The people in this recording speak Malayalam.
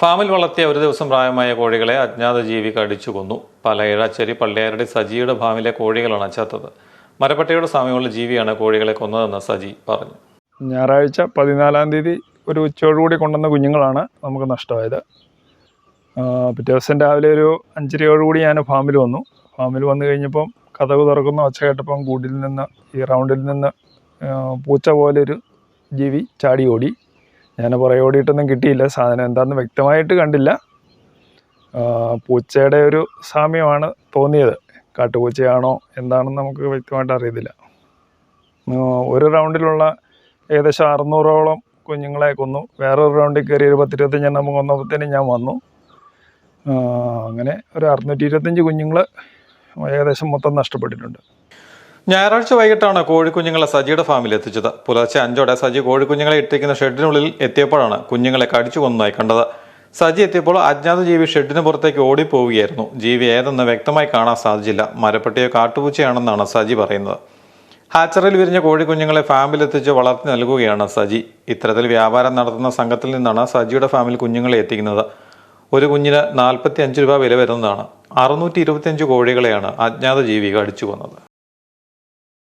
ഫാമിൽ വളർത്തിയ ഒരു ദിവസം പ്രായമായ കോഴികളെ അജ്ഞാത ജീവി കടിച്ചു കൊന്നു. പലയിഴച്ചേരി പള്ളിയാരുടെ സജിയുടെ ഫാമിലെ കോഴികളാണ് ചത്തത്. മരപ്പട്ടിയുടെ സാമ്യമുള്ള ജീവിയാണ് കോഴികളെ കൊന്നതെന്ന് സജി പറഞ്ഞു. ഞായറാഴ്ച 14-ാം തീയതി ഒരു ഉച്ചയോടുകൂടി കൊണ്ടുവന്ന കുഞ്ഞുങ്ങളാണ് നമുക്ക് നഷ്ടമായത്. പിറ്റേ ദിവസം രാവിലെ ഒരു 5:30 ഞാൻ ഫാമിൽ വന്നു. ഫാമിൽ വന്നു കഴിഞ്ഞപ്പം കതക് തുറക്കുന്ന ഒച്ച കേട്ടപ്പം കൂട്ടിൽ നിന്ന് ഈ റൗണ്ടിൽ നിന്ന് പൂച്ച പോലൊരു ജീവി ചാടി ഓടി. ഞാൻ പുറകെ ഓടിയിട്ടൊന്നും കിട്ടിയില്ല. സാധനം എന്താണെന്ന് വ്യക്തമായിട്ട് കണ്ടില്ല. പൂച്ചയുടെ ഒരു സാമ്യമാണ് തോന്നിയത്. കാട്ടുപൂച്ചയാണോ എന്താണെന്ന് നമുക്ക് വ്യക്തമായിട്ട് അറിയത്തില്ല. ഒരു റൗണ്ടിലുള്ള ഏകദേശം 600ഓളം കുഞ്ഞുങ്ങളെ കൊന്നു. വേറൊരു റൗണ്ടിൽ കയറി ഒരു 10-25 എണ്ണം കൊന്നപ്പോഴത്തേനും ഞാൻ വന്നു. അങ്ങനെ ഒരു 625 കുഞ്ഞുങ്ങൾ ഏകദേശം മൊത്തം നഷ്ടപ്പെട്ടിട്ടുണ്ട്. ഞായറാഴ്ച വൈകിട്ടാണ് കോഴിക്കുഞ്ഞുങ്ങളെ സജിയുടെ ഫാമിൽ എത്തിച്ചത്. പുലർച്ചെ 5ഓടെ സജി കോഴിക്കുഞ്ഞുങ്ങളെ ഇട്ടിരിക്കുന്ന ഷെഡിനുള്ളിൽ എത്തിയപ്പോഴാണ് കുഞ്ഞുങ്ങളെ കടിച്ചു കൊന്നതായി കണ്ടത്. സജി എത്തിയപ്പോൾ അജ്ഞാത ജീവി ഷെഡിന് പുറത്തേക്ക് ഓടിപ്പോവുകയായിരുന്നു. ജീവി ഏതെന്ന് വ്യക്തമായി കാണാൻ സാധിച്ചില്ല. മരപ്പട്ടിയോ കാട്ടുപൂച്ചയാണെന്നാണ് സജി പറയുന്നത്. ഹാച്ചറിൽ വിരിഞ്ഞ കോഴിക്കുഞ്ഞുങ്ങളെ ഫാമിലെത്തിച്ച് വളർത്തി നൽകുകയാണ് സജി. ഇത്തരത്തിൽ വ്യാപാരം നടത്തുന്ന സംഘത്തിൽ നിന്നാണ് സജിയുടെ ഫാമിൽ കുഞ്ഞുങ്ങളെ എത്തിക്കുന്നത്. ഒരു കുഞ്ഞിന് 45 രൂപ വില വരുന്നതാണ്. 625 കോഴികളെയാണ് അജ്ഞാത ജീവി കടിച്ചു കൊന്നത്.